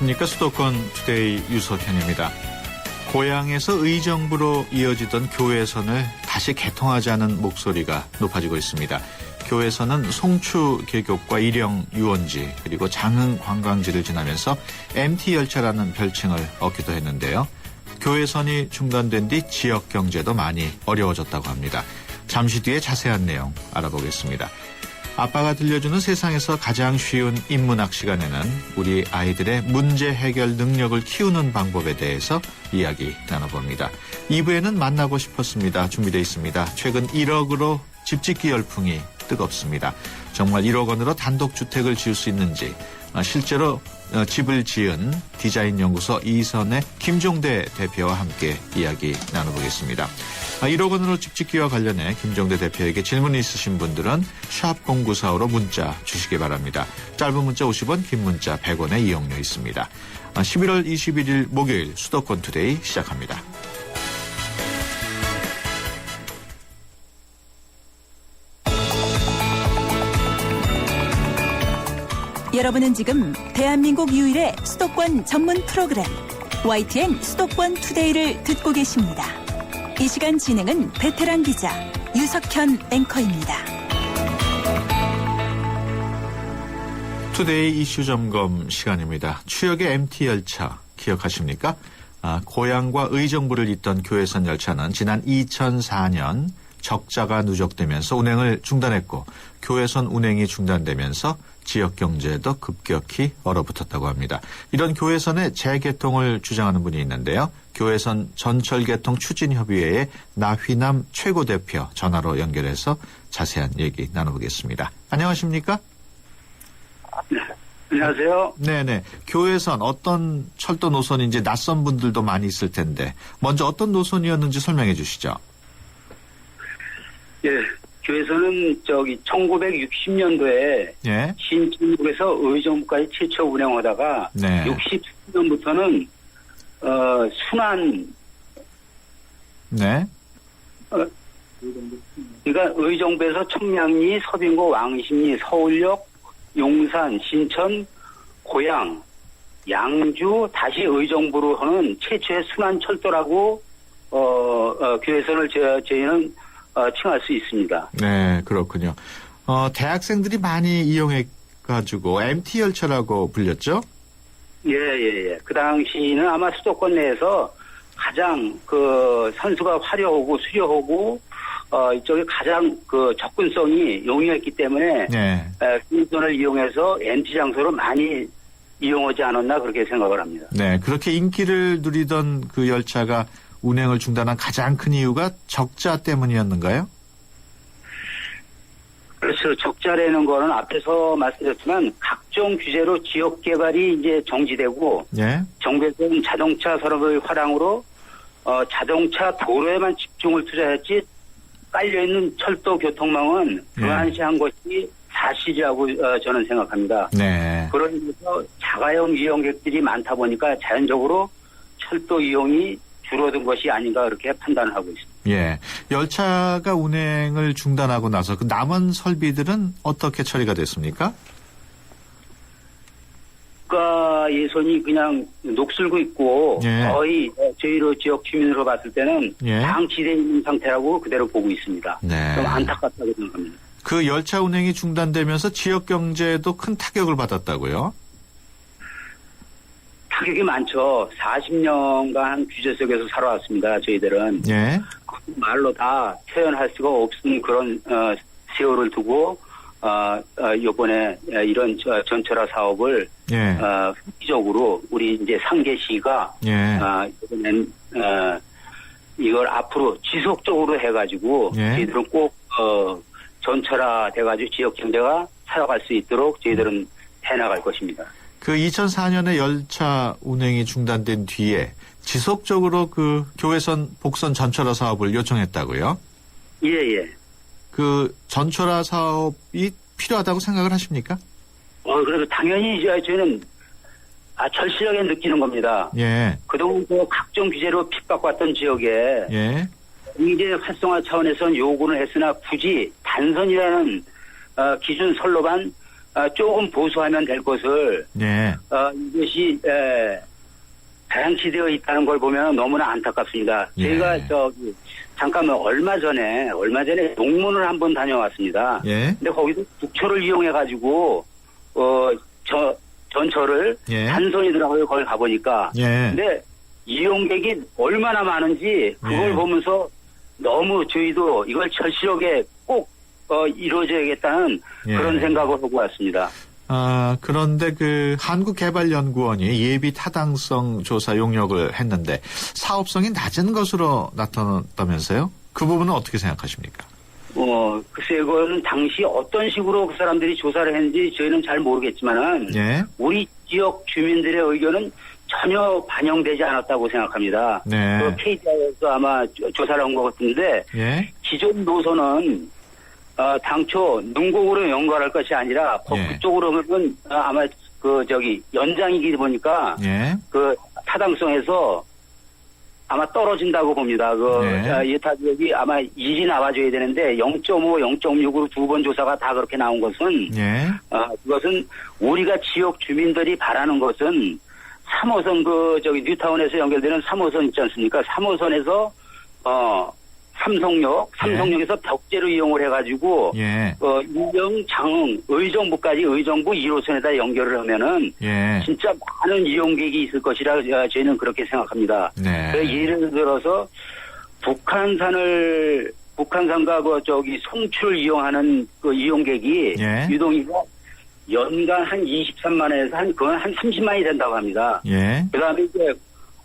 안녕하십니까. 수도권 투데이 유석현입니다. 고향에서 의정부로 이어지던 교외선을 다시 개통하자는 목소리가 높아지고 있습니다. 교외선은 송추 계곡과 일영 유원지 그리고 장흥 관광지를 지나면서 MT 열차라는 별칭을 얻기도 했는데요. 교외선이 중단된 뒤 지역 경제도 많이 어려워졌다고 합니다. 잠시 뒤에 자세한 내용 알아보겠습니다. 아빠가 들려주는 세상에서 가장 쉬운 인문학 시간에는 우리 아이들의 문제 해결 능력을 키우는 방법에 대해서 이야기 나눠봅니다. 2부에는 만나고 싶었습니다. 준비되어 있습니다. 최근 1억으로 집 짓기 열풍이 뜨겁습니다. 정말 1억 원으로 단독주택을 지을 수 있는지, 실제로 집을 지은 디자인연구소 이선의 김종대 대표와 함께 이야기 나눠보겠습니다. 1억 원으로 집 짓기와 관련해 김종대 대표에게 질문이 있으신 분들은 샵 0945로 문자 주시기 바랍니다. 짧은 문자 50원, 긴 문자 100원의 이용료 있습니다. 11월 21일 목요일 수도권 투데이 시작합니다. 여러분은 지금 대한민국 유일의 수도권 전문 프로그램 YTN 수도권 투데이를 듣고 계십니다. 이 시간 진행은 베테랑 기자 유석현 앵커입니다. 투데이 이슈 점검 시간입니다. 추억의 MT 열차 기억하십니까? 고향과 의정부를 잇던 교외선 열차는 지난 2004년 적자가 누적되면서 운행을 중단했고 교외선 운행이 중단되면서 지역 경제도 급격히 얼어붙었다고 합니다. 이런 교외선의 재개통을 주장하는 분이 있는데요. 교외선 전철개통 추진협의회의 나휘남 최고대표 전화로 연결해서 자세한 얘기 나눠보겠습니다. 안녕하십니까? 네, 안녕하세요. 네네. 교외선 어떤 철도 노선인지 낯선 분들도 많이 있을 텐데 먼저 어떤 노선이었는지 설명해 주시죠. 예, 교회선은 1960년도에 예. 신천국에서 의정부까지 최초 운행하다가 네. 60년부터는 순환 네. 그러니까 의정부에서 청량리, 서빙고, 왕십리, 서울역, 용산, 신천, 고양, 양주 다시 의정부로 하는 최초의 순환 철도라고 교회선을 저희는 칭할 수 있습니다. 네, 그렇군요. 대학생들이 많이 이용해가지고 MT 열차라고 불렸죠? 예. 그 당시는 아마 수도권 내에서 가장 선수가 화려하고 수려하고 이쪽에 가장 접근성이 용이했기 때문에 네. 교회선을 이용해서 MT 장소로 많이 이용하지 않았나 그렇게 생각을 합니다. 네, 그렇게 인기를 누리던 그 열차가 운행을 중단한 가장 큰 이유가 적자 때문이었는가요? 그렇죠. 적자라는 거는 앞에서 말씀드렸지만 각종 규제로 지역 개발이 이제 정지되고 예. 정부에서는 자동차 산업의 화랑으로 자동차 도로에만 집중을 투자했지 깔려있는 철도 교통망은 불안시한 것이 사실이라고 저는 생각합니다. 네. 그러면서 자가용 이용객들이 많다 보니까 자연적으로 철도 이용이 줄어든 것이 아닌가 그렇게 판단을 하고 있습니다. 예. 열차가 운행을 중단하고 나서 그 남은 설비들은 어떻게 처리가 됐습니까? 국가 예산이 그냥 녹슬고 있고 예. 거의 저희로 지역 주민으로 봤을 때는 예. 방치되어 있는 상태라고 그대로 보고 있습니다. 네. 좀 안타깝다고 생각합니다. 그 열차 운행이 중단되면서 지역 경제도 큰 타격을 받았다고요? 타격이 많죠. 40년간 규제 속에서 살아왔습니다. 저희들은. 예. 말로 다 표현할 수가 없는 그런 세월을 두고 이번에 이런 전철화 사업을 예. 획기적으로 우리 이제 상계시가 예. 이번엔 이걸 앞으로 지속적으로 해가지고 예. 저희들은 꼭 전철화 돼가지고 지역 경제가 살아갈 수 있도록 저희들은 해나갈 것입니다. 그 2004년에 열차 운행이 중단된 뒤에 지속적으로 그 교외선 복선 전철화 사업을 요청했다고요? 예. 그 전철화 사업이 필요하다고 생각을 하십니까? 그래도 당연히 저희는 절실하게 느끼는 겁니다. 예. 그동안 각종 규제로 핍박받던 지역에 예. 경제 활성화 차원에서는 요구를 했으나 굳이 단선이라는 기준 선로만 조금 보수하면 될 것을 예. 이것이 배양치되어 있다는 걸 보면 너무나 안타깝습니다. 예. 제가 잠깐만 얼마 전에 농문을 한번 다녀왔습니다. 예. 근데 거기서 국초를 이용해 가지고 전철을 예. 한선이더라고요. 거기 가보니까. 예. 근데 이용객이 얼마나 많은지 그걸 예. 보면서 너무 저희도 이걸 절실하게 꼭 이루어져야겠다는 예. 그런 생각을 하고 왔습니다. 그런데 그 한국개발연구원이 예비 타당성 조사 용역을 했는데 사업성이 낮은 것으로 나타났다면서요? 그 부분은 어떻게 생각하십니까? 글쎄, 이거는 당시 어떤 식으로 그 사람들이 조사를 했는지 저희는 잘 모르겠지만은, 예. 우리 지역 주민들의 의견은 전혀 반영되지 않았다고 생각합니다. 네. 그 KDI에서 아마 조사를 한 것 같은데, 예. 기존 노선은, 당초 능곡으로 연결할 것이 아니라, 예. 그쪽으로는 아마 연장이기 보니까, 예. 그 타당성에서 아마 떨어진다고 봅니다. 네. 이 타지역이 아마 1이 나와줘야 되는데 0.5, 0.6으로 두 번 조사가 다 그렇게 나온 것은 예. 그것은 우리가 지역 주민들이 바라는 것은 3호선 뉴타운에서 연결되는 3호선 있지 않습니까? 3호선에서 삼성역에서 벽제로 이용을 해가지고 예. 유령, 장흥, 의정부까지 의정부 1호선에다 연결을 하면은 예. 진짜 많은 이용객이 있을 것이라 저희는 그렇게 생각합니다. 네. 예를 들어서 북한산과 송출을 이용하는 그 이용객이 예. 유동인구가 연간 한 23만에서 그건 한 30만이 된다고 합니다. 예. 그다음에 이제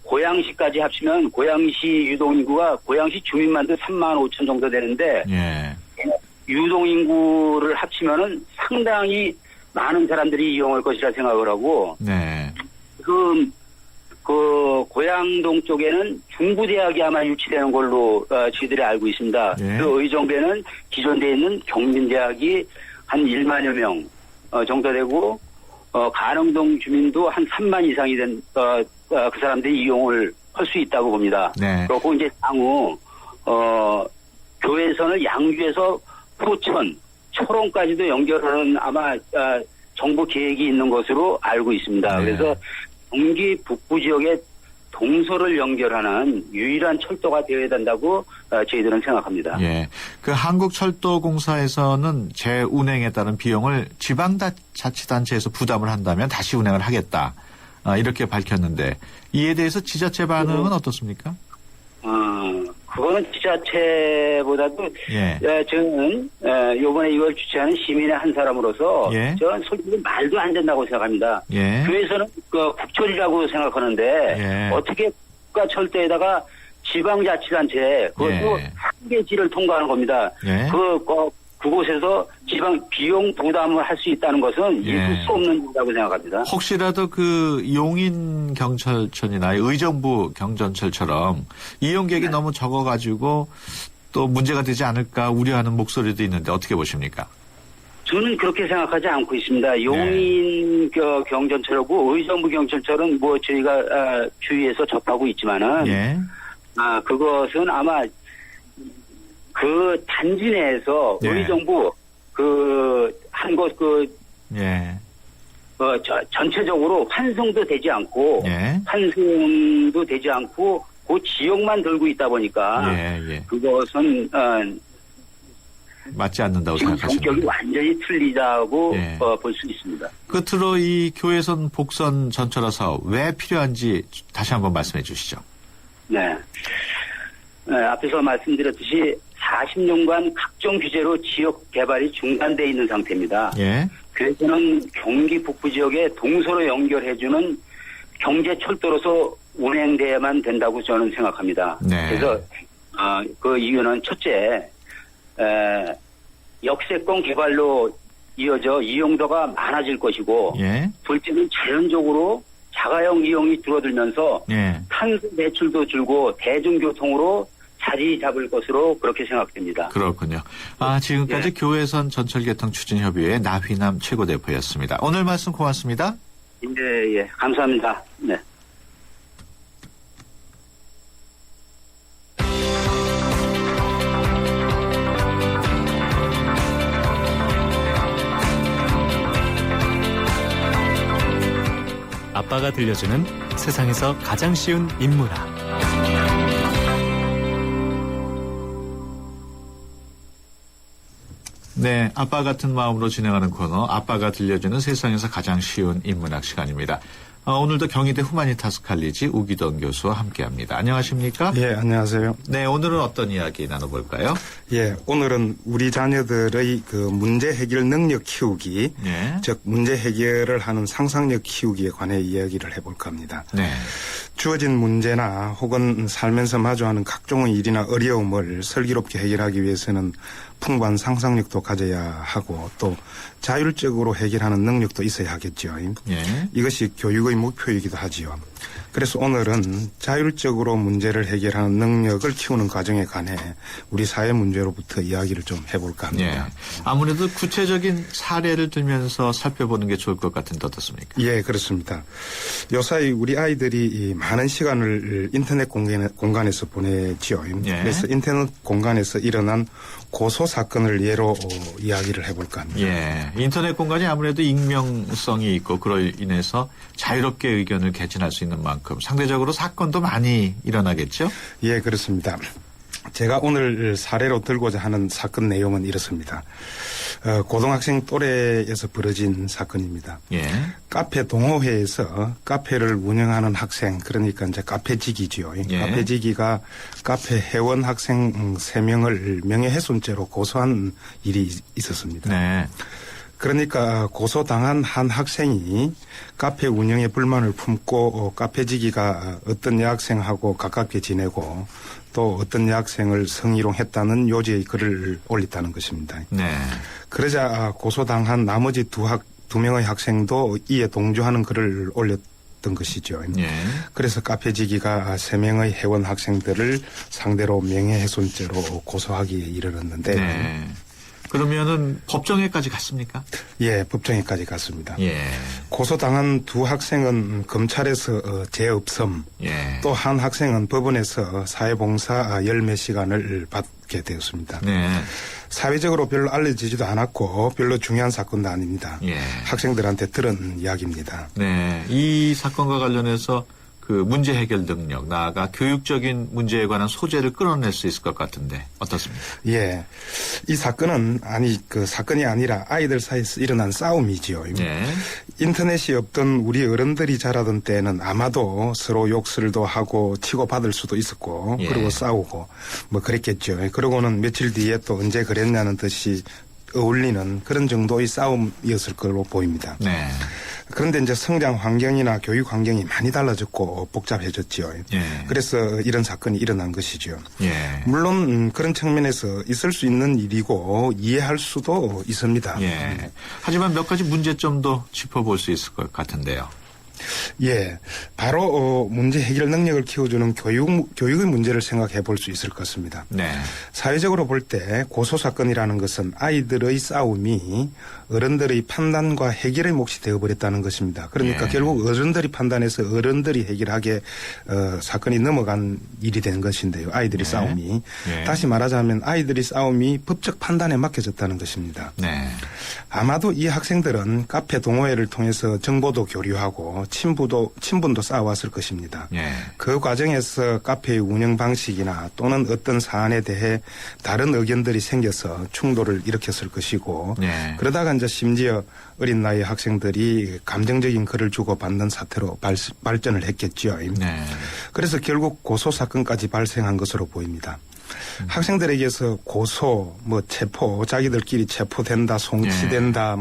고양시까지 합치면 고양시 유동인구가 고양시 주민만도 3만 5천 정도 되는데 예. 유동인구를 합치면은 상당히 많은 사람들이 이용할 것이라 생각을 하고 네. 그 고양동 쪽에는 중부대학이 아마 유치되는 걸로 저희들이 알고 있습니다. 예. 그 의정부에는 기존되어 있는 경민대학이 한 1만여 명 정도 되고 가릉동 주민도 한 3만 이상이 된 그 사람들이 이용을 할 수 있다고 봅니다. 네. 그리고 이제 향후 교외선을 양주에서 포천, 초롱까지도 연결하는 아마 정부 계획이 있는 것으로 알고 있습니다. 네. 그래서 경기 북부 지역에 동서를 연결하는 유일한 철도가 되어야 된다고 저희들은 생각합니다. 예. 그 한국철도공사에서는 재운행에 따른 비용을 지방자치단체에서 부담을 한다면 다시 운행을 하겠다. 이렇게 밝혔는데 이에 대해서 지자체 반응은 어떻습니까? 그거는 지자체보다도 예. 저는 이번에 이걸 주최하는 시민의 한 사람으로서 예. 저는 솔직히 말도 안 된다고 생각합니다. 예. 교회에서는 국철이라고 생각하는데 예. 어떻게 국가철도에다가 지방자치단체 그것도 예. 한계지를 통과하는 겁니다. 예. 그곳에서 지방 비용 부담을 할 수 있다는 것은 있을 예. 수 없는 일이라고 생각합니다. 혹시라도 그 용인 경찰청이나 의정부 경전철처럼 이용객이 너무 적어가지고 또 문제가 되지 않을까 우려하는 목소리도 있는데 어떻게 보십니까? 저는 그렇게 생각하지 않고 있습니다. 용인 경전철하고 의정부 경전철은 뭐 저희가 주위에서 접하고 있지만은 예. 그것은 아마 그 단지 내에서 예. 의정부 예. 전체적으로 환송도 되지 않고 예. 환송도 되지 않고 그 지역만 들고 있다 보니까 예. 그것은 맞지 않는다고 지금 생각하십니까? 성격이 완전히 틀리다고 예. 볼 수 있습니다. 끝으로 이 교외선 복선 전철화 사업 왜 필요한지 다시 한번 말씀해 주시죠. 네. 앞에서 말씀드렸듯이 40년간 각종 규제로 지역 개발이 중단돼 있는 상태입니다. 예. 그래서는 경기 북부 지역에 동서로 연결해주는 경제 철도로서 운행돼야만 된다고 저는 생각합니다. 네. 그래서 그 이유는 첫째, 역세권 개발로 이어져 이용도가 많아질 것이고, 예. 둘째는 자연적으로 자가용 이용이 줄어들면서 예. 탄소 배출도 줄고 대중교통으로 자리 잡을 것으로 그렇게 생각됩니다. 그렇군요. 지금까지 예. 교외선 전철개통 추진협의회 나휘남 최고대표였습니다. 오늘 말씀 고맙습니다. 예, 감사합니다. 네. 아빠가 들려주는 세상에서 가장 쉬운 인문학. 네, 아빠 같은 마음으로 진행하는 코너 아빠가 들려주는 세상에서 가장 쉬운 인문학 시간입니다. 오늘도 경희대 후마니타스 칼리지 우기동 교수와 함께합니다. 안녕하십니까? 예, 안녕하세요. 네, 오늘은 어떤 이야기 나눠볼까요? 예, 오늘은 우리 자녀들의 그 문제 해결 능력 키우기, 네. 즉 문제 해결을 하는 상상력 키우기에 관해 이야기를 해볼까 합니다. 네. 주어진 문제나 혹은 살면서 마주하는 각종의 일이나 어려움을 슬기롭게 해결하기 위해서는 풍부한 상상력도 가져야 하고 또 자율적으로 해결하는 능력도 있어야 하겠죠. 예. 이것이 교육의 목표이기도 하지요. 그래서 오늘은 자율적으로 문제를 해결하는 능력을 키우는 과정에 관해 우리 사회 문제로부터 이야기를 좀 해볼까 합니다. 예. 아무래도 구체적인 사례를 들면서 살펴보는 게 좋을 것 같은데 어떻습니까? 예, 그렇습니다. 요사이 우리 아이들이 많은 시간을 인터넷 공간에서 보내지요. 예. 그래서 인터넷 공간에서 일어난 고소 사건을 예로 이야기를 해볼까 합니다. 예. 인터넷 공간이 아무래도 익명성이 있고 그로 인해서 자유롭게 의견을 개진할 수 있는 만큼 상대적으로 사건도 많이 일어나겠죠? 예, 그렇습니다. 제가 오늘 사례로 들고자 하는 사건 내용은 이렇습니다. 고등학생 또래에서 벌어진 사건입니다. 예. 카페 동호회에서 카페를 운영하는 학생, 그러니까 이제 카페지기지요. 예. 카페지기가 카페 회원 학생 3명을 명예훼손죄로 고소한 일이 있었습니다. 네. 그러니까 고소당한 한 학생이 카페 운영에 불만을 품고 카페지기가 어떤 여학생하고 가깝게 지내고 또 어떤 여학생을 성희롱했다는 요지의 글을 올렸다는 것입니다. 네. 그러자 고소당한 나머지 두 명의 학생도 이에 동조하는 글을 올렸던 것이죠. 예. 그래서 카페지기가 3명의 회원 학생들을 상대로 명예훼손죄로 고소하기에 이르렀는데 네. 그러면은 법정에까지 갔습니까? 예, 법정에까지 갔습니다. 예. 고소당한 두 학생은 검찰에서 재업섬, 예. 또 한 학생은 법원에서 사회봉사 10몇 시간을 받게 되었습니다. 네. 사회적으로 별로 알려지지도 않았고 별로 중요한 사건도 아닙니다. 예. 학생들한테 들은 이야기입니다. 네. 이 사건과 관련해서 그 문제 해결 능력, 나아가 교육적인 문제에 관한 소재를 끌어낼 수 있을 것 같은데 어떻습니까? 예. 이 사건은 사건이 아니라 아이들 사이에서 일어난 싸움이지요. 네. 인터넷이 없던 우리 어른들이 자라던 때는 아마도 서로 욕설도 하고 치고받을 수도 있었고 예. 그리고 싸우고 뭐 그랬겠죠. 그러고는 며칠 뒤에 또 언제 그랬냐는 듯이 어울리는 그런 정도의 싸움이었을 걸로 보입니다. 네. 그런데 이제 성장 환경이나 교육 환경이 많이 달라졌고 복잡해졌지요. 예. 그래서 이런 사건이 일어난 것이죠. 예. 물론 그런 측면에서 있을 수 있는 일이고 이해할 수도 있습니다. 예. 하지만 몇 가지 문제점도 짚어볼 수 있을 것 같은데요. 예, 바로 문제 해결 능력을 키워주는 교육의 문제를 생각해 볼 수 있을 것 같습니다. 네. 사회적으로 볼 때 고소 사건이라는 것은 아이들의 싸움이 어른들의 판단과 해결의 몫이 되어버렸다는 것입니다. 그러니까 예. 결국 어른들이 판단해서 어른들이 해결하게 사건이 넘어간 일이 된 것인데요. 아이들의 예. 싸움이. 예. 다시 말하자면 아이들의 싸움이 법적 판단에 맡겨졌다는 것입니다. 네. 아마도 이 학생들은 카페 동호회를 통해서 정보도 교류하고 친분도 쌓아왔을 것입니다. 예. 그 과정에서 카페의 운영 방식이나 또는 어떤 사안에 대해 다른 의견들이 생겨서 충돌을 일으켰을 것이고 예. 그러다가 이제 심지어 어린 나이 학생들이 감정적인 글을 주고받는 사태로 발전을 했겠죠. 네. 그래서 결국 고소 사건까지 발생한 것으로 보입니다. 학생들에게서 고소, 체포, 자기들끼리 체포된다, 송치된다,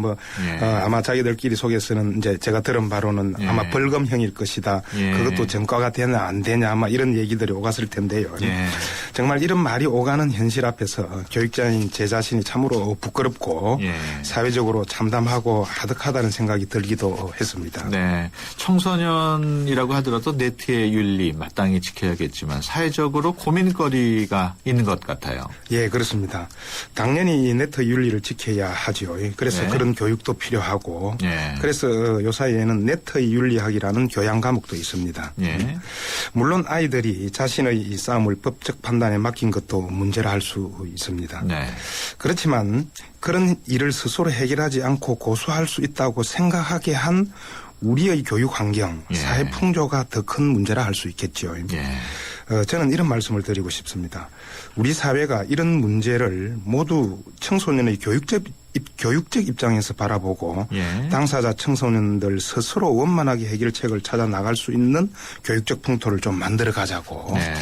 예. 아마 자기들끼리 속에서는 이제 제가 들은 바로는 예. 아마 벌금형일 것이다. 예. 그것도 전과가 되냐 안 되냐 아마 이런 얘기들이 오갔을 텐데요. 예. 정말 이런 말이 오가는 현실 앞에서 교육자인 제 자신이 참으로 부끄럽고 예. 사회적으로 참담하고 하득하다는 생각이 들기도 했습니다. 네. 청소년이라고 하더라도 네트의 윤리 마땅히 지켜야겠지만 사회적으로 고민거리가 있는 것 같아요. 예, 그렇습니다. 당연히 네트 윤리를 지켜야 하죠. 그래서 네. 그런 교육도 필요하고 예. 그래서 요사이에는 네트의 윤리학이라는 교양 과목도 있습니다. 예. 물론 아이들이 자신의 이 싸움을 법적 판단에 맡긴 것도 문제라 할 수 있습니다. 네. 그렇지만 그런 일을 스스로 해결하지 않고 고소할 수 있다고 생각하게 한 우리의 교육 환경, 예. 사회 풍조가 더 큰 문제라 할 수 있겠죠. 예. 저는 이런 말씀을 드리고 싶습니다. 우리 사회가 이런 문제를 모두 청소년의 교육적 입장에서 바라보고 예. 당사자 청소년들 스스로 원만하게 해결책을 찾아 나갈 수 있는 교육적 풍토를 좀 만들어 가자고. 네.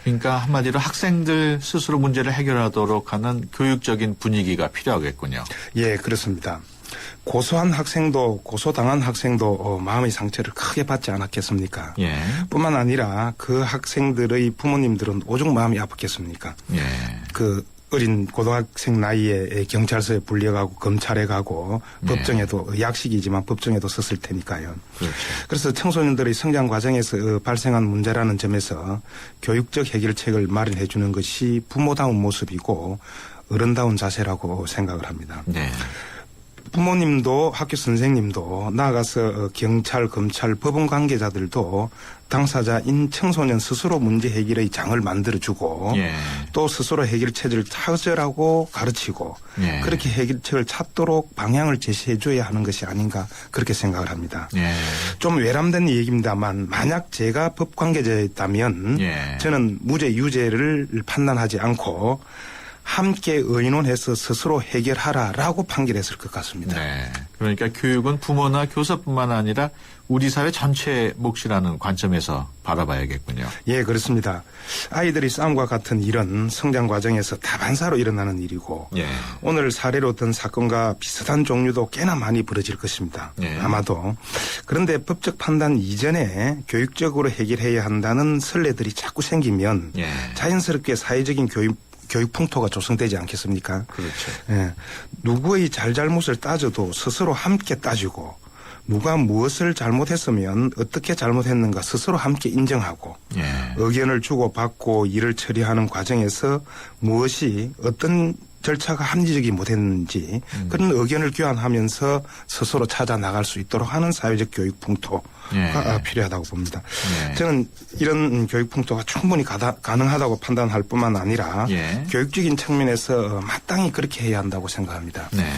그러니까 한마디로 학생들 스스로 문제를 해결하도록 하는 교육적인 분위기가 필요하겠군요. 예, 그렇습니다. 고소당한 학생도 마음의 상처를 크게 받지 않았겠습니까? 예. 뿐만 아니라 그 학생들의 부모님들은 오죽 마음이 아팠겠습니까? 예. 그 어린 고등학생 나이에 경찰서에 불려가고 검찰에 가고 네. 법정에도 약식이지만 법정에도 섰을 테니까요. 그렇죠. 그래서 청소년들의 성장 과정에서 발생한 문제라는 점에서 교육적 해결책을 마련해 주는 것이 부모다운 모습이고 어른다운 자세라고 생각을 합니다. 네. 부모님도 학교 선생님도 나아가서 경찰, 검찰, 법원 관계자들도 당사자인 청소년 스스로 문제 해결의 장을 만들어주고 예. 또 스스로 해결책을 찾으라고 가르치고 예. 그렇게 해결책을 찾도록 방향을 제시해줘야 하는 것이 아닌가 그렇게 생각을 합니다. 예. 좀 외람된 얘기입니다만 만약 제가 법 관계자였다면 예. 저는 무죄 유죄를 판단하지 않고 함께 의논해서 스스로 해결하라라고 판결했을 것 같습니다. 네. 그러니까 교육은 부모나 교사뿐만 아니라 우리 사회 전체의 몫이라는 관점에서 바라봐야겠군요. 예, 그렇습니다. 아이들이 싸움과 같은 일은 성장 과정에서 다반사로 일어나는 일이고 예. 오늘 사례로 든 사건과 비슷한 종류도 꽤나 많이 벌어질 것입니다. 예. 아마도. 그런데 법적 판단 이전에 교육적으로 해결해야 한다는 선례들이 자꾸 생기면 예. 자연스럽게 사회적인 교육 풍토가 조성되지 않겠습니까? 그렇죠. 예. 누구의 잘잘못을 따져도 스스로 함께 따지고 누가 무엇을 잘못했으면 어떻게 잘못했는가 스스로 함께 인정하고 예. 의견을 주고받고 일을 처리하는 과정에서 무엇이 어떤 절차가 합리적이 못했는지 그런 의견을 교환하면서 스스로 찾아 나갈 수 있도록 하는 사회적 교육 풍토가 예. 필요하다고 봅니다. 예. 저는 이런 교육 풍토가 충분히 가능하다고 판단할 뿐만 아니라 예. 교육적인 측면에서 마땅히 그렇게 해야 한다고 생각합니다. 네.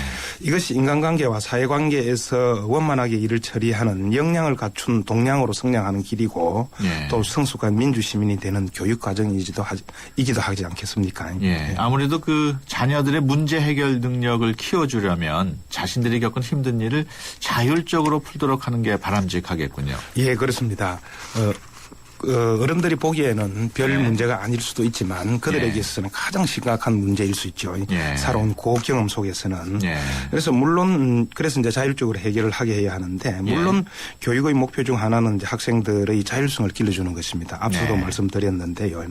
이것이 인간관계와 사회관계에서 원만하게 일을 처리하는 역량을 갖춘 동량으로 성장하는 길이고 예. 또 성숙한 민주시민이 되는 교육과정이기도 하지 않겠습니까? 예. 아무래도 그 자녀들의 문제 해결 능력을 키워주려면 자신들이 겪은 힘든 일을 자율적으로 풀도록 하는 게 바람직하겠군요. 예, 그렇습니다. 어른들이 보기에는 별 예. 문제가 아닐 수도 있지만 그들에게 있어서는 가장 심각한 문제일 수 있죠. 예. 살아온 고경험 속에서는. 예. 그래서 그래서 이제 자율적으로 해결을 하게 해야 하는데 물론 교육의 목표 중 하나는 이제 학생들의 자율성을 길러주는 것입니다. 앞서도 네. 말씀드렸는데요.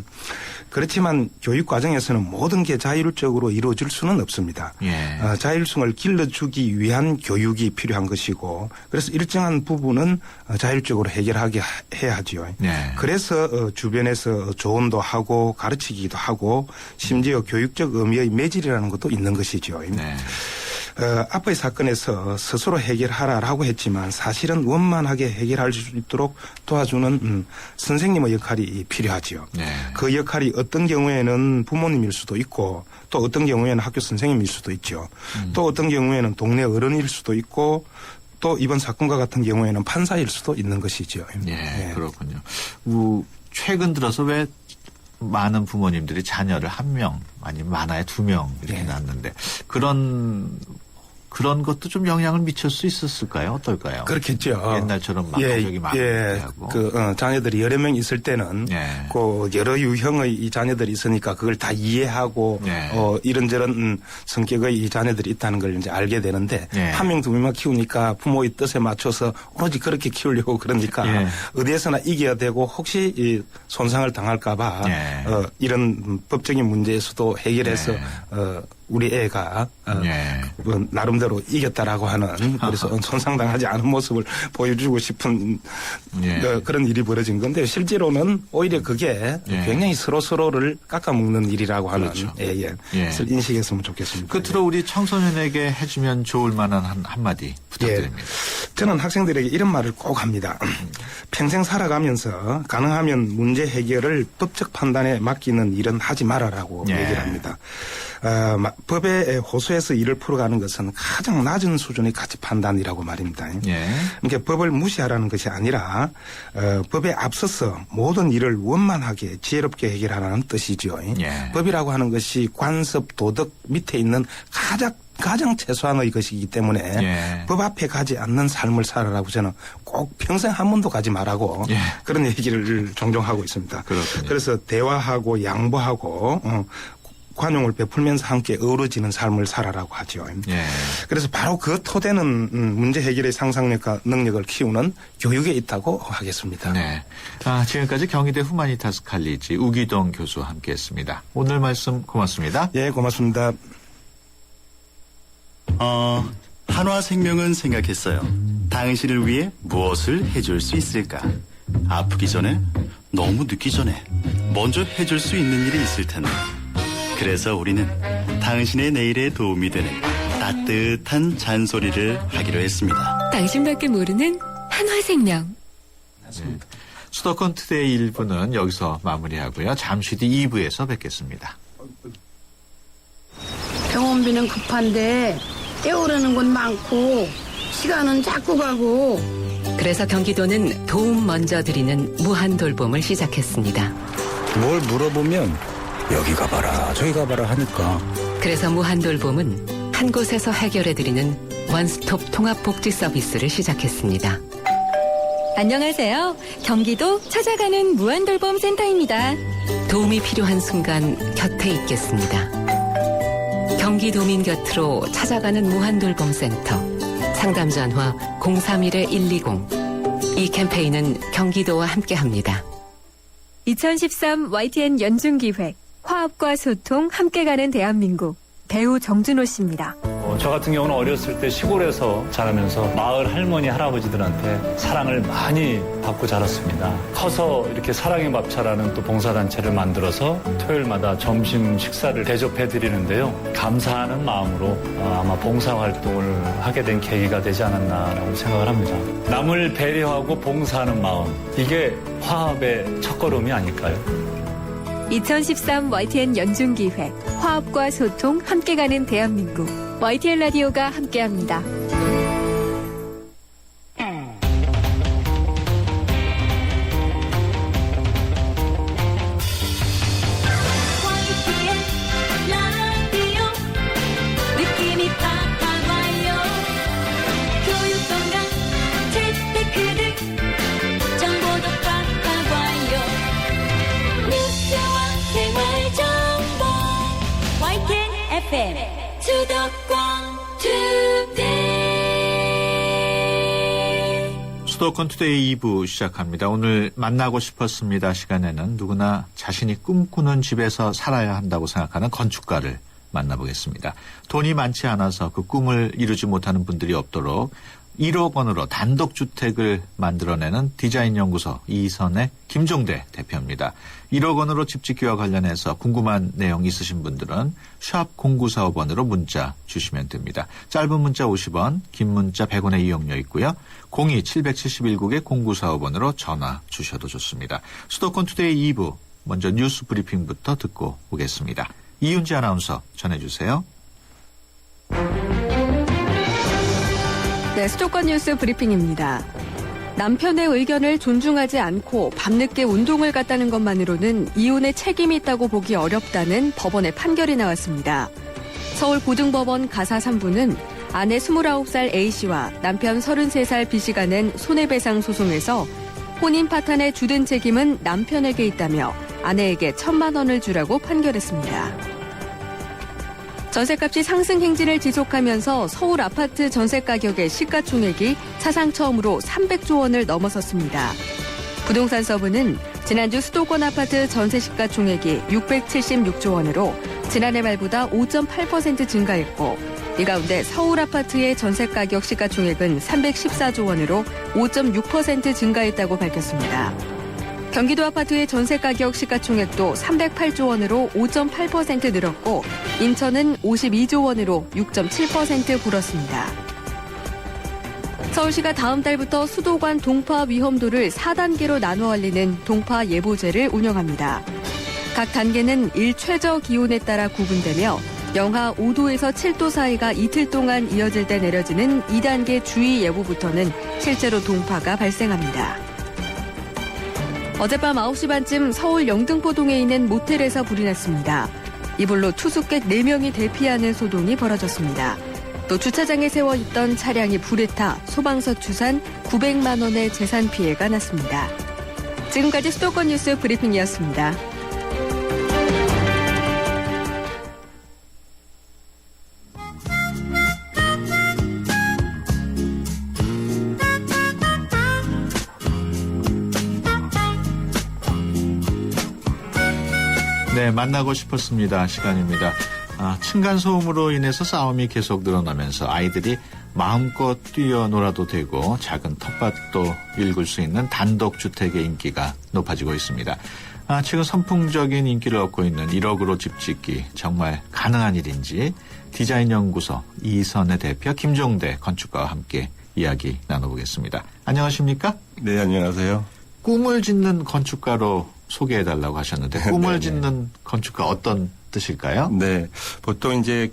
그렇지만 교육 과정에서는 모든 게 자율적으로 이루어질 수는 없습니다. 예. 자율성을 길러주기 위한 교육이 필요한 것이고 그래서 일정한 부분은 자율적으로 해결하게 해야 하지요. 네. 그래서 주변에서 조언도 하고 가르치기도 하고 심지어 교육적 의미의 매질이라는 것도 있는 것이죠. 네. 앞의 사건에서 스스로 해결하라라고 했지만 사실은 원만하게 해결할 수 있도록 도와주는 선생님의 역할이 필요하지요. 네. 그 역할이 어떤 경우에는 부모님일 수도 있고 또 어떤 경우에는 학교 선생님일 수도 있죠. 또 어떤 경우에는 동네 어른일 수도 있고 또 이번 사건과 같은 경우에는 판사일 수도 있는 것이죠. 예, 그렇군요. 최근 들어서 왜 많은 부모님들이 자녀를 1명 아니면 많아야 2명 이렇게 낳는데 그런 것도 좀 영향을 미칠 수 있었을까요? 어떨까요? 그렇겠죠. 옛날처럼 막 가족이 많은데 하고. 자녀들이 여러 명 있을 때는 예. 그 여러 유형의 이 자녀들이 있으니까 그걸 다 이해하고 예. 이런저런 성격의 이 자녀들이 있다는 걸 이제 알게 되는데 예. 1명 2명만 키우니까 부모의 뜻에 맞춰서 오로지 그렇게 키우려고 그러니까 예. 어디에서나 이겨야 되고 혹시 이 손상을 당할까 봐 예. 이런 법적인 문제에서도 해결해서 예. 우리 애가 예. 나름대로 이겼다라고 하는 그래서 손상당하지 않은 모습을 보여주고 싶은 예. 그런 일이 벌어진 건데 실제로는 오히려 그게 예. 굉장히 서로를 깎아먹는 일이라고 하는 그렇죠. 예. 예. 인식했으면 좋겠습니다. 끝으로 우리 청소년에게 해주면 좋을 만한 한마디 부탁드립니다. 저는 학생들에게 이런 말을 꼭 합니다. 평생 살아가면서 가능하면 문제 해결을 법적 판단에 맡기는 일은 하지 말아라고 예. 얘기를 합니다. 법의 호소에서 일을 풀어가는 것은 가장 낮은 수준의 가치 판단이라고 말입니다. 예. 그러니까 법을 무시하라는 것이 아니라 법에 앞서서 모든 일을 원만하게 지혜롭게 해결하라는 뜻이죠. 예. 법이라고 하는 것이 관습, 도덕 밑에 있는 가장 최소한의 것이기 때문에 예. 법 앞에 가지 않는 삶을 살아라고 저는 꼭 평생 한 번도 가지 말라고 예. 그런 얘기를 종종 하고 있습니다. 그렇군요. 그래서 대화하고 양보하고 관용을 베풀면서 함께 어우러지는 삶을 살아라고 하죠. 예. 그래서 바로 그 토대는 문제 해결의 상상력과 능력을 키우는 교육에 있다고 하겠습니다. 네. 지금까지 경희대 후마니타스 칼리지 우기동 교수와 함께했습니다. 오늘 말씀 고맙습니다. 예, 고맙습니다. 한화생명은 생각했어요. 당신을 위해 무엇을 해줄 수 있을까? 아프기 전에, 너무 늦기 전에 먼저 해줄 수 있는 일이 있을 텐데. 그래서 우리는 당신의 내일에 도움이 되는 따뜻한 잔소리를 하기로 했습니다. 당신밖에 모르는 한화생명. 수도권 투데이 1부는 여기서 마무리하고요. 잠시 뒤 2부에서 뵙겠습니다. 병원비는 급한데 떼오르는 건 많고 시간은 자꾸 가고. 그래서 경기도는 도움 먼저 드리는 무한돌봄을 시작했습니다. 뭘 물어보면 여기 가봐라 저기 가봐라 하니까. 그래서 무한돌봄은 한 곳에서 해결해드리는 원스톱 통합복지 서비스를 시작했습니다. 안녕하세요. 경기도 찾아가는 무한돌봄센터입니다. 도움이 필요한 순간 곁에 있겠습니다. 경기도민 곁으로 찾아가는 무한돌봄센터. 상담 전화 031-120. 이 캠페인은 경기도와 함께합니다. 2013 YTN 연중기획 화합과 소통 함께 가는 대한민국 배우 정준호 씨입니다. 저 같은 경우는 어렸을 때 시골에서 자라면서 마을 할머니 할아버지들한테 사랑을 많이 받고 자랐습니다. 커서 이렇게 사랑의 밥차라는 또 봉사단체를 만들어서 토요일마다 점심 식사를 대접해드리는데요. 감사하는 마음으로 아마 봉사활동을 하게 된 계기가 되지 않았나라고 생각을 합니다. 남을 배려하고 봉사하는 마음, 이게 화합의 첫걸음이 아닐까요? 2013 YTN 연중기획 화합과 소통 함께 가는 대한민국 YTN 라디오가 함께합니다. 수도권 투데이 2부 시작합니다. 오늘 만나고 싶었습니다 시간에는 누구나 자신이 꿈꾸는 집에서 살아야 한다고 생각하는 건축가를 만나보겠습니다. 돈이 많지 않아서 그 꿈을 이루지 못하는 분들이 없도록 1억 원으로 단독주택을 만들어내는 디자인연구소 이선의 김종대 대표입니다. 1억 원으로 집 짓기와 관련해서 궁금한 내용 있으신 분들은 샵 0945번으로 문자 주시면 됩니다. 짧은 문자 50원, 긴 문자 100원의 이용료 있고요. 02-771국에 0945번으로 전화 주셔도 좋습니다. 수도권 투데이 2부 먼저 뉴스 브리핑부터 듣고 오겠습니다. 이윤지 아나운서 전해주세요. 네, 수도권 뉴스 브리핑입니다. 남편의 의견을 존중하지 않고 밤늦게 운동을 갔다는 것만으로는 이혼의 책임이 있다고 보기 어렵다는 법원의 판결이 나왔습니다. 서울고등법원 가사 3부는 아내 29살 A씨와 남편 33살 B씨가 낸 손해배상 소송에서 혼인 파탄의 주된 책임은 남편에게 있다며 아내에게 1,000만 원을 주라고 판결했습니다. 전셋값이 상승 행진을 지속하면서 서울 아파트 전세 가격의 시가총액이 사상 처음으로 300조 원을 넘어섰습니다. 부동산 서부는 지난주 수도권 아파트 전세 시가총액이 676조 원으로 지난해 말보다 5.8% 증가했고 이 가운데 서울 아파트의 전세 가격 시가총액은 314조 원으로 5.6% 증가했다고 밝혔습니다. 경기도 아파트의 전세 가격 시가총액도 308조 원으로 5.8% 늘었고 인천은 52조 원으로 6.7% 불었습니다. 서울시가 다음 달부터 수도관 동파 위험도를 4단계로 나누어 알리는 동파 예보제를 운영합니다. 각 단계는 일 최저 기온에 따라 구분되며 영하 5도에서 7도 사이가 이틀 동안 이어질 때 내려지는 2단계 주의 예보부터는 실제로 동파가 발생합니다. 어젯밤 9시 반쯤 서울 영등포동에 있는 모텔에서 불이 났습니다. 이불로 투숙객 4명이 대피하는 소동이 벌어졌습니다. 또 주차장에 세워 있던 차량이 불에 타 소방서 추산 900만 원의 재산 피해가 났습니다. 지금까지 수도권 뉴스 브리핑이었습니다. 네, 만나고 싶었습니다. 시간입니다. 층간소음으로 인해서 싸움이 계속 늘어나면서 아이들이 마음껏 뛰어놀아도 되고 작은 텃밭도 일굴 수 있는 단독주택의 인기가 높아지고 있습니다. 최근 선풍적인 인기를 얻고 있는 1억으로 집 짓기 정말 가능한 일인지 디자인연구소 이선의 대표 김종대 건축가와 함께 이야기 나눠보겠습니다. 안녕하십니까? 네, 안녕하세요. 꿈을 짓는 건축가로 소개해달라고 하셨는데 꿈을 네네. 짓는 건축가 어떤 뜻일까요? 네, 보통 이제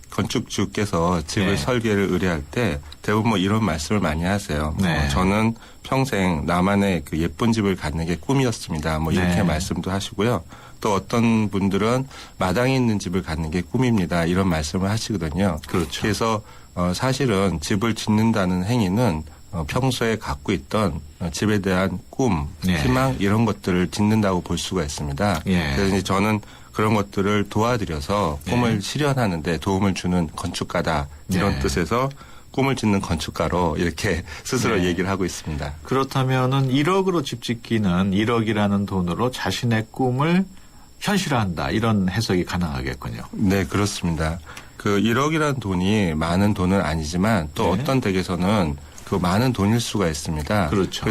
건축주께서 집을 네. 설계를 의뢰할 때 대부분 뭐 이런 말씀을 많이 하세요. 네. 저는 평생 나만의 그 예쁜 집을 갖는 게 꿈이었습니다. 뭐 이렇게 네. 말씀도 하시고요. 또 어떤 분들은 마당에 있는 집을 갖는 게 꿈입니다. 이런 말씀을 하시거든요. 그렇죠. 그래서 사실은 집을 짓는다는 행위는 평소에 갖고 있던 집에 대한 꿈, 네. 희망 이런 것들을 짓는다고 볼 수가 있습니다. 예. 그래서 이제 저는 그런 것들을 도와드려서 꿈을 네. 실현하는 데 도움을 주는 건축가다 이런 네. 뜻에서 꿈을 짓는 건축가로 이렇게 스스로 네. 얘기를 하고 있습니다. 그렇다면은 1억으로 집 짓기는 1억이라는 돈으로 자신의 꿈을 현실화한다 이런 해석이 가능하겠군요. 네, 그렇습니다. 그 1억이라는 돈이 많은 돈은 아니지만 또 네. 어떤 댁에서는 그 많은 돈일 수가 있습니다. 그렇죠.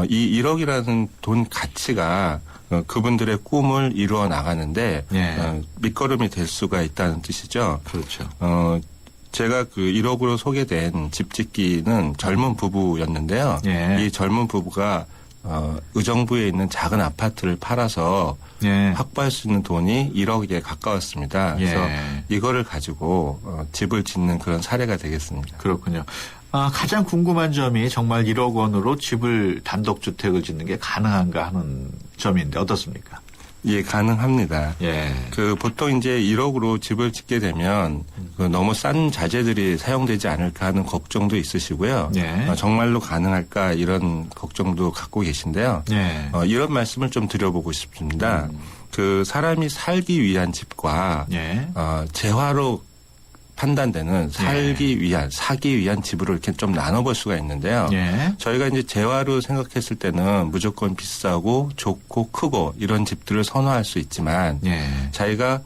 이 1억이라는 돈 가치가 그분들의 꿈을 이루어 나가는데 네. 밑거름이 될 수가 있다는 뜻이죠. 그렇죠. 제가 그 1억으로 소개된 집 짓기는 젊은 부부였는데요. 예. 이 젊은 부부가 의정부에 있는 작은 아파트를 팔아서 예. 확보할 수 있는 돈이 1억에 가까웠습니다. 그래서 예. 이거를 가지고 집을 짓는 그런 사례가 되겠습니다. 그렇군요. 가장 궁금한 점이 정말 1억 원으로 집을 단독주택을 짓는 게 가능한가 하는 점인데 어떻습니까? 예, 가능합니다. 예. 보통 이제 1억으로 집을 짓게 되면 너무 싼 자재들이 사용되지 않을까 하는 걱정도 있으시고요. 예. 정말로 가능할까 이런 걱정도 갖고 계신데요. 예. 이런 말씀을 좀 드려보고 싶습니다. 사람이 살기 위한 집과 예. 재화로 판단되는 살기 위한, 사기 위한 집으로 이렇게 좀 나눠볼 수가 있는데요. 예. 저희가 이제 재화로 생각했을 때는 무조건 비싸고 좋고 크고 이런 집들을 선호할 수 있지만 예. 자기가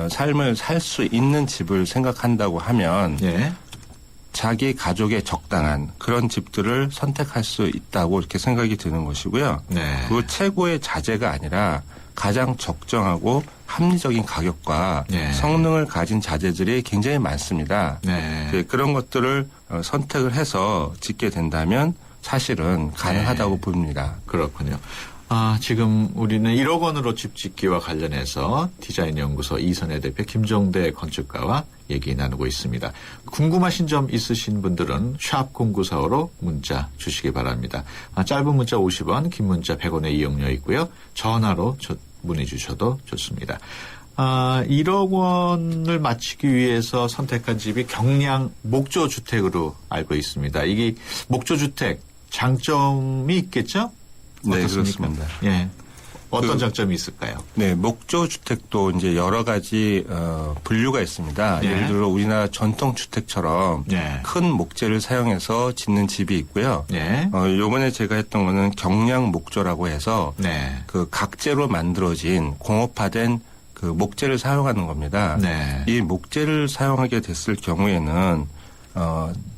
삶을 살 수 있는 집을 생각한다고 하면 예. 자기 가족에 적당한 그런 집들을 선택할 수 있다고 이렇게 생각이 드는 것이고요. 네. 그 최고의 자재가 아니라 가장 적정하고 합리적인 가격과 네. 성능을 가진 자재들이 굉장히 많습니다. 네. 그런 것들을 선택을 해서 짓게 된다면 사실은 가능하다고 네. 봅니다. 그렇군요. 지금 우리는 1억 원으로 집 짓기와 관련해서 디자인연구소 이선의 대표 김종대 건축가와 얘기 나누고 있습니다. 궁금하신 점 있으신 분들은 샵 0945로 문자 주시기 바랍니다. 짧은 문자 50원, 긴 문자 100원의 이용료 있고요. 전화로 문의 주셔도 좋습니다. 1억 원을 맞추기 위해서 선택한 집이 경량 목조주택으로 알고 있습니다. 이게 목조주택 장점이 있겠죠? 네, 어떻습니까? 그렇습니다. 예. 어떤 장점이 있을까요? 네, 목조주택도 이제 여러 가지 분류가 있습니다. 네. 예를 들어 우리나라 전통주택처럼 네. 큰 목재를 사용해서 짓는 집이 있고요. 네. 요번에 제가 했던 거는 경량 목조라고 해서 네. 그 각재로 만들어진 공업화된 그 목재를 사용하는 겁니다. 네. 이 목재를 사용하게 됐을 경우에는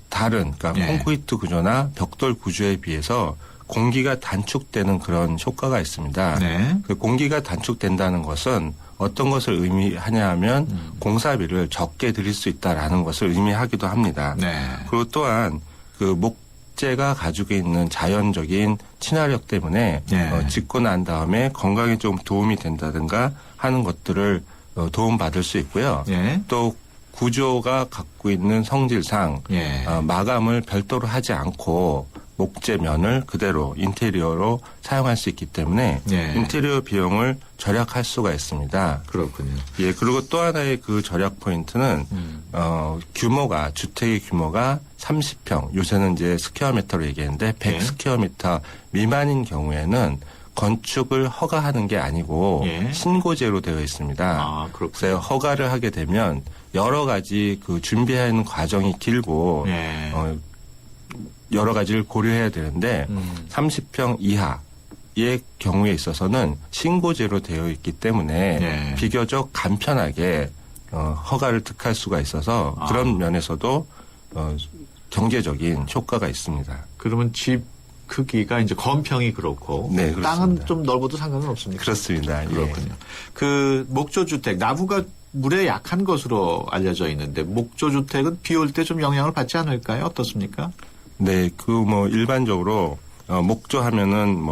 다른 그러니까 네. 콘크리트 구조나 벽돌 구조에 비해서 공기가 단축되는 그런 효과가 있습니다. 네. 그 공기가 단축된다는 것은 어떤 것을 의미하냐 하면 공사비를 적게 들일 수 있다라는 것을 의미하기도 합니다. 네. 그리고 또한 그 목재가 가지고 있는 자연적인 친화력 때문에 네. 짓고 난 다음에 건강에 좀 도움이 된다든가 하는 것들을 도움받을 수 있고요. 예. 또 구조가 갖고 있는 성질상 예. 마감을 별도로 하지 않고 목재면을 그대로 인테리어로 사용할 수 있기 때문에 예. 인테리어 비용을 절약할 수가 있습니다. 그렇군요. 예, 그리고 또 하나의 그 절약 포인트는 주택의 규모가 30평, 요새는 이제 스퀘어미터로 얘기했는데 100 예. 스퀘어미터 미만인 경우에는 건축을 허가하는 게 아니고 예. 신고제로 되어 있습니다. 아, 그렇군요. 그래서 허가를 하게 되면 여러 가지 그 준비하는 과정이 길고 예. 여러 가지를 고려해야 되는데 30평 이하의 경우에 있어서는 신고제로 되어 있기 때문에 예. 비교적 간편하게 허가를 득할 수가 있어서 그런 면에서도 경제적인 효과가 있습니다. 그러면 집 크기가 이제 건평이 그렇고 네, 그렇습니다. 땅은 좀 넓어도 상관은 없습니까? 그렇습니다. 그렇군요. 그 목조주택 나무가 물에 약한 것으로 알려져 있는데 목조주택은 비 올 때 좀 영향을 받지 않을까요? 어떻습니까? 네, 일반적으로 목조하면은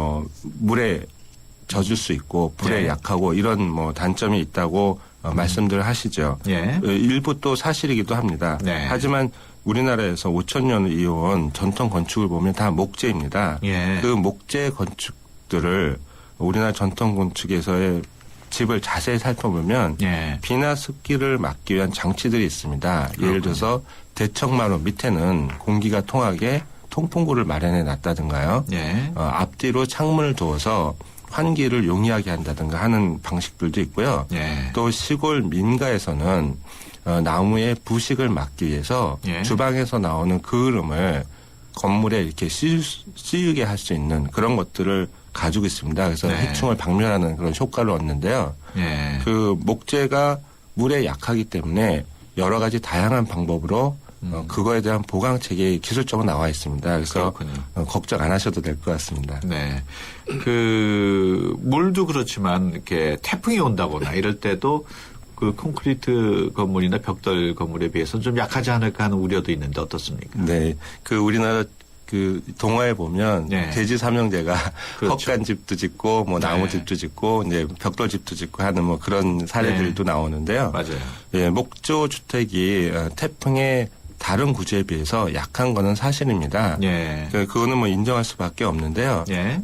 물에 젖을 수 있고 불에 네. 약하고 이런 단점이 있다고 말씀들 하시죠. 예. 일부 또 사실이기도 합니다. 네. 하지만 우리나라에서 5,000년을 이어온 전통 건축을 보면 다 목재입니다. 예. 그 목재 건축들을 우리나라 전통 건축에서의 집을 자세히 살펴보면 예. 비나 습기를 막기 위한 장치들이 있습니다. 예를 들어서 대청마루 밑에는 공기가 통하게 통풍구를 마련해 놨다든가요. 예. 앞뒤로 창문을 두어서 환기를 용이하게 한다든가 하는 방식들도 있고요. 예. 또 시골 민가에서는 나무의 부식을 막기 위해서 예. 주방에서 나오는 그을음을 건물에 이렇게 씌우게 할 수 있는 그런 것들을 가지고 있습니다. 그래서 네. 해충을 박멸하는 그런 효과를 얻는데요. 예. 그 목재가 물에 약하기 때문에 여러 가지 다양한 방법으로 그거에 대한 보강 체계가 기술적으로 나와 있습니다. 그래서 걱정 안 하셔도 될 것 같습니다. 네. 그 물도 그렇지만 이렇게 태풍이 온다거나 이럴 때도 그 콘크리트 건물이나 벽돌 건물에 비해서는 좀 약하지 않을까 하는 우려도 있는데 어떻습니까? 네. 그 우리나라 그 동화에 보면 네. 대지 삼형제가 그렇죠. 헛간집도 짓고 나무집도 짓고 이제 벽돌집도 짓고 하는 그런 사례들도 나오는데요. 맞아요. 예, 목조 주택이 태풍의 다른 구조에 비해서 약한 거는 사실입니다. 예. 그거는 인정할 수밖에 없는데요. 예.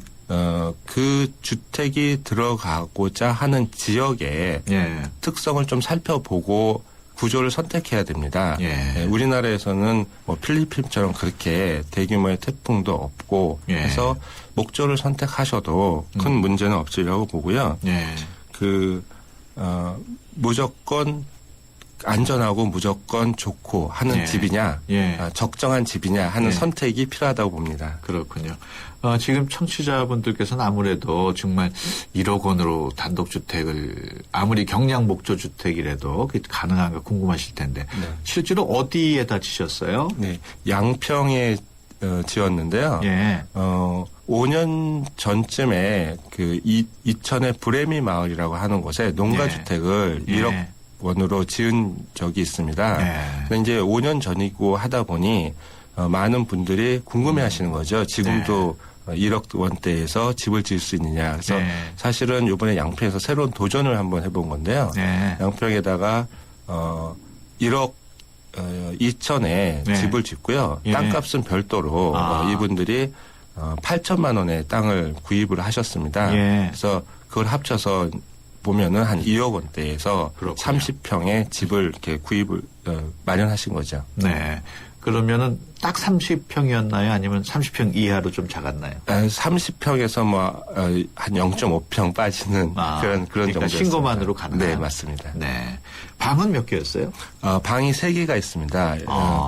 그 주택이 들어가고자 하는 지역의 예. 특성을 좀 살펴보고 구조를 선택해야 됩니다. 예. 우리나라에서는 필리핀처럼 그렇게 대규모의 태풍도 없고 예. 해서 목조를 선택하셔도 큰 문제는 없으리라고 보고요. 예. 무조건 안전하고 무조건 좋고 하는 예. 집이냐, 예. 적정한 집이냐 하는 예. 선택이 필요하다고 봅니다. 그렇군요. 지금 청취자분들께서는 아무래도 정말 1억 원으로 단독주택을 아무리 경량 목조주택이라도 그게 가능한가 궁금하실 텐데 네. 실제로 어디에다 지셨어요? 네, 양평에 지었는데요. 예. 5년 전쯤에 이천의 브레미 마을이라고 하는 곳에 농가주택을 예. 1억 원으로 지은 적이 있습니다. 예. 근데 이제 5년 전이고 하다 보니 많은 분들이 궁금해하시는 거죠. 지금도 1억 원대에서 집을 지을 수 있느냐. 그래서 네. 사실은 이번에 양평에서 새로운 도전을 한번 해본 건데요. 네. 양평에다가 1억 2천에 네. 집을 짓고요. 예. 땅값은 별도로 이분들이 8천만 원의 땅을 구입을 하셨습니다. 예. 그래서 그걸 합쳐서 보면은 한 2억 원대에서 그렇군요. 30평의 집을 이렇게 구입을 마련하신 거죠. 네. 그러면은 딱 30평이었나요? 아니면 30평 이하로 좀 작았나요? 30평에서 한 0.5평 빠지는 그런 그러니까 정도였습니다. 신고만으로 가능한. 네, 맞습니다. 네. 방은 몇 개였어요? 방이 3개가 있습니다.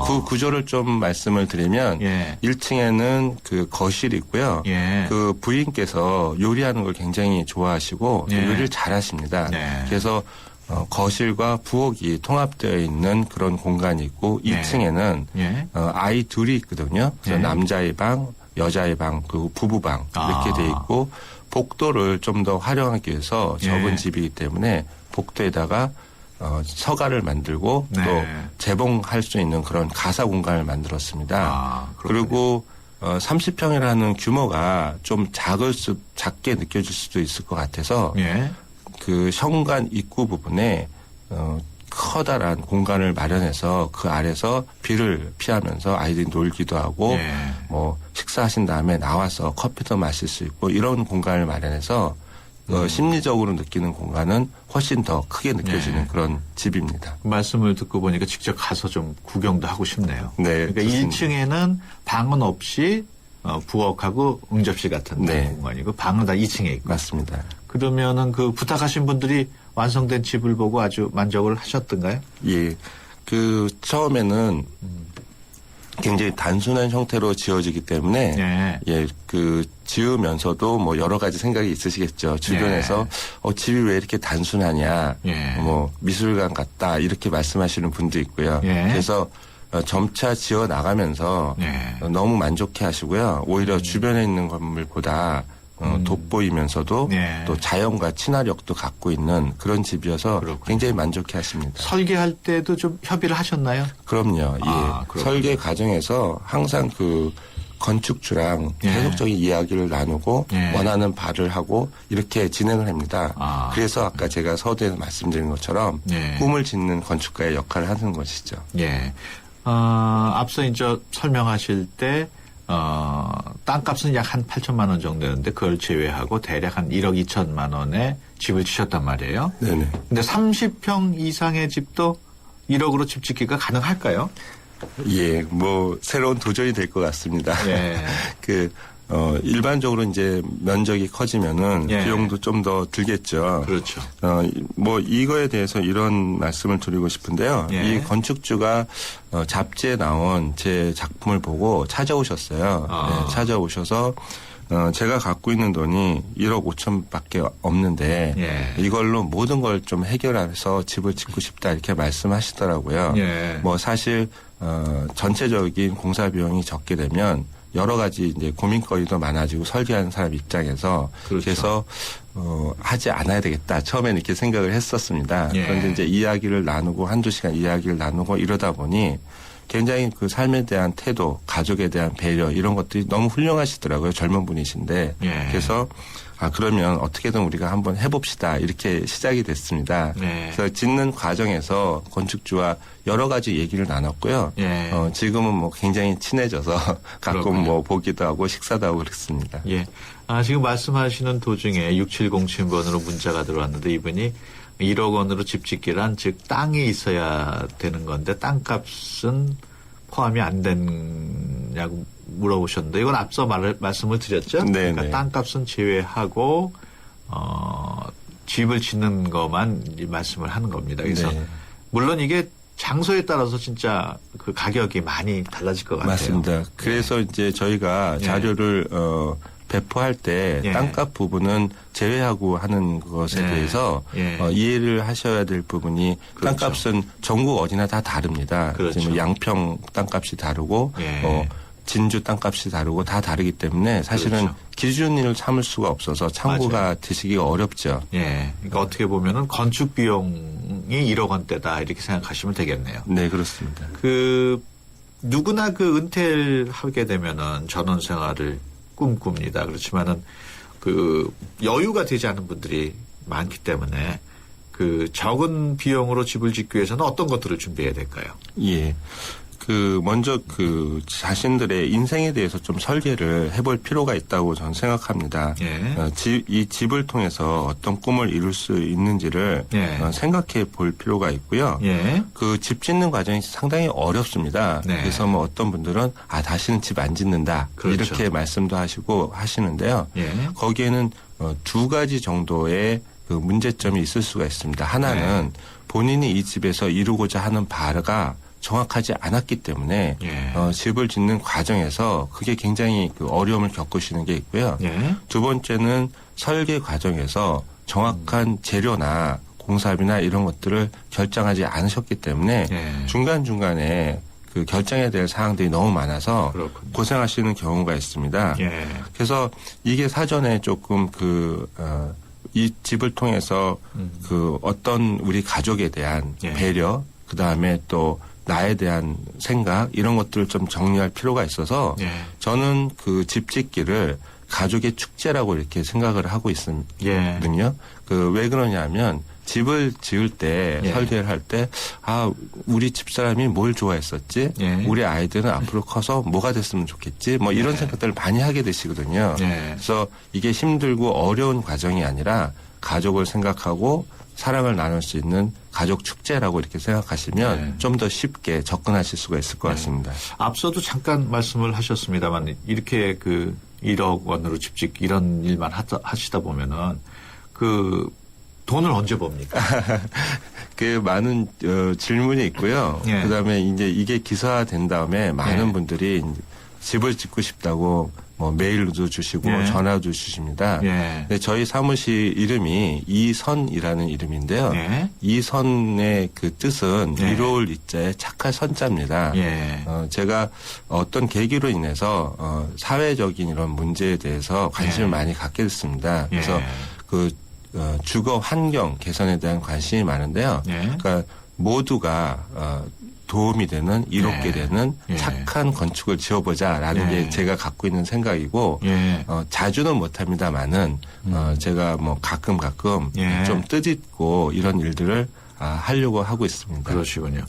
그 구조를 좀 말씀을 드리면 예. 1층에는 그 거실이 있고요. 예. 그 부인께서 요리하는 걸 굉장히 좋아하시고 예. 요리를 잘하십니다. 네. 그래서 거실과 부엌이 통합되어 있는 그런 공간이 있고 예. 2층에는 예. 아이 둘이 있거든요. 그래서 예. 남자의 방, 여자의 방, 그리고 부부방 이렇게 돼 있고 복도를 좀 더 활용하기 위해서 적은 예. 집이기 때문에 복도에다가 서가를 만들고 네. 또 재봉할 수 있는 그런 가사 공간을 만들었습니다. 그리고 30평이라는 규모가 좀 작게 느껴질 수도 있을 것 같아서 예. 그 현관 입구 부분에 커다란 공간을 마련해서 그 아래서 비를 피하면서 아이들이 놀기도 하고 예. 뭐 식사하신 다음에 나와서 커피도 마실 수 있고 이런 공간을 마련해서 심리적으로 느끼는 공간은 훨씬 더 크게 느껴지는 예. 그런 집입니다. 말씀을 듣고 보니까 직접 가서 좀 구경도 하고 싶네요. 네, 그러니까 좋습니다. 1층에는 방은 없이 부엌하고 응접실 같은 네. 공간이고 방은 다 2층에 있고. 맞습니다. 그러면은 그 부탁하신 분들이 완성된 집을 보고 아주 만족을 하셨던가요? 예. 그 처음에는 굉장히 단순한 형태로 지어지기 때문에 예. 예, 그 지으면서도 뭐 여러 가지 생각이 있으시겠죠. 주변에서 집이 왜 이렇게 단순하냐, 예. 뭐 미술관 같다 이렇게 말씀하시는 분도 있고요. 예. 그래서 점차 지어 나가면서 예. 너무 만족해 하시고요. 오히려 주변에 있는 건물보다 돋보이면서도 예. 또 자연과 친화력도 갖고 있는 그런 집이어서 그렇군요. 굉장히 만족해 하십니다. 설계할 때도 좀 협의를 하셨나요? 그럼요. 예. 그렇군요. 설계 과정에서 항상 그 건축주랑 예. 계속적인 이야기를 나누고 예. 원하는 바를 하고 이렇게 진행을 합니다. 그래서 아까 제가 서두에서 말씀드린 것처럼 예. 꿈을 짓는 건축가의 역할을 하는 것이죠. 예. 앞서 이제 설명하실 때 땅값은 약 한 8천만 원 정도였는데 그걸 제외하고 대략 한 1억 2천만 원에 집을 지셨단 말이에요. 네네. 근데 30평 이상의 집도 1억으로 집 짓기가 가능할까요? 예, 뭐 새로운 도전이 될 것 같습니다. 예. 일반적으로 이제 면적이 커지면은 예. 비용도 좀 더 들겠죠. 그렇죠. 뭐 이거에 대해서 이런 말씀을 드리고 싶은데요. 예. 이 건축주가 잡지에 나온 제 작품을 보고 찾아오셨어요. 네, 찾아오셔서 제가 갖고 있는 돈이 1억 5천밖에 없는데 예. 이걸로 모든 걸 좀 해결해서 집을 짓고 싶다 이렇게 말씀하시더라고요. 예. 뭐 사실 전체적인 공사 비용이 적게 되면 여러 가지 이제 고민거리도 많아지고 설계하는 사람 입장에서 그렇죠. 그래서 하지 않아야 되겠다. 처음에는 이렇게 생각을 했었습니다. 예. 그런데 이제 이야기를 나누고 한두 시간 이야기를 나누고 이러다 보니 굉장히 그 삶에 대한 태도, 가족에 대한 배려 이런 것들이 너무 훌륭하시더라고요. 젊은 분이신데. 예. 그래서 그러면 어떻게든 우리가 한번 해봅시다. 이렇게 시작이 됐습니다. 네. 그래서 짓는 과정에서 건축주와 여러 가지 얘기를 나눴고요. 예. 지금은 뭐 굉장히 친해져서 가끔 그렇군요. 뭐 보기도 하고 식사도 하고 그렇습니다. 예. 지금 말씀하시는 도중에 6707번으로 문자가 들어왔는데 이분이 1억 원으로 집 짓기란 즉 땅이 있어야 되는 건데 땅값은 포함이 안 됐냐고 물어보셨는데 이건 앞서 말씀을 드렸죠. 네, 그러니까 네. 땅값은 제외하고 집을 짓는 것만 말씀을 하는 겁니다. 그래서 네. 물론 이게 장소에 따라서 진짜 그 가격이 많이 달라질 것 같아요. 맞습니다. 그래서 이제 저희가 예. 자료를 배포할 때 예. 땅값 부분은 제외하고 하는 것에 예. 대해서 예. 이해를 하셔야 될 부분이 그렇죠. 땅값은 전국 어디나 다 다릅니다. 그렇죠. 지금 양평 땅값이 다르고 예. 진주 땅값이 다르고 다 다르기 때문에 사실은 그렇죠. 기준을 참을 수가 없어서 참고가 되시기가 어렵죠. 예. 그러니까 어떻게 보면은 건축 비용이 1억 원대다 이렇게 생각하시면 되겠네요. 네, 그렇습니다. 누구나 그 은퇴를 하게 되면은 전원 생활을 꿈꿉니다. 그렇지만은 그 여유가 되지 않은 분들이 많기 때문에 그 적은 비용으로 집을 짓기 위해서는 어떤 것들을 준비해야 될까요? 예. 먼저 자신들의 인생에 대해서 좀 설계를 해볼 필요가 있다고 저는 생각합니다. 예. 이 집을 통해서 어떤 꿈을 이룰 수 있는지를 예. 생각해 볼 필요가 있고요. 예. 그 집 짓는 과정이 상당히 어렵습니다. 네. 그래서 뭐 어떤 분들은 다시는 집 안 짓는다. 그렇죠. 이렇게 말씀도 하시고 하시는데요. 예. 거기에는 두 가지 정도의 그 문제점이 있을 수가 있습니다. 하나는 본인이 이 집에서 이루고자 하는 바가 정확하지 않았기 때문에 예. 집을 짓는 과정에서 그게 굉장히 그 어려움을 겪으시는 게 있고요. 예. 두 번째는 설계 과정에서 정확한 재료나 공사비나 이런 것들을 결정하지 않으셨기 때문에 예. 중간중간에 그 결정해야 될 사항들이 너무 많아서 그렇군요. 고생하시는 경우가 있습니다. 예. 그래서 이게 사전에 조금 이 집을 통해서 그 어떤 우리 가족에 대한 예. 배려, 그 다음에 또 나에 대한 생각 이런 것들을 좀 정리할 필요가 있어서 예. 저는 그 집 짓기를 가족의 축제라고 이렇게 생각을 하고 있거든요. 예. 왜 그러냐면 집을 지을 때 예. 설계를 할 때 우리 집사람이 뭘 좋아했었지? 예. 우리 아이들은 앞으로 커서 뭐가 됐으면 좋겠지? 뭐 이런 생각들을 많이 하게 되시거든요. 예. 그래서 이게 힘들고 어려운 과정이 아니라 가족을 생각하고 사랑을 나눌 수 있는 가족 축제라고 이렇게 생각하시면 좀 더 쉽게 접근하실 수가 있을 것 같습니다. 앞서도 잠깐 말씀을 하셨습니다만 이렇게 1억 원으로 집 짓기 이런 일만 하시다 보면은 돈을 언제 봅니까? 많은 질문이 있고요. 예. 그다음에 이제 이게 기사화된 다음에 많은 분들이 이제 집을 짓고 싶다고 뭐 메일도 주시고 예. 전화도 주십니다. 예. 근데 저희 사무실 이름이 이선이라는 이름인데요. 예. 이선의 그 뜻은 예. 이로울 이자에 착할 선자입니다. 예. 제가 어떤 계기로 인해서 사회적인 이런 문제에 대해서 관심을 예. 많이 갖게 됐습니다. 그래서 주거 환경 개선에 대한 관심이 많은데요. 예. 그러니까 모두가 도움이 되는 이롭게 되는 착한 건축을 지어보자라는 게 제가 갖고 있는 생각이고 자주는 못합니다만은 제가 뭐 가끔 좀 뜻있고 이런 일들을 하려고 하고 있습니다. 그러시군요.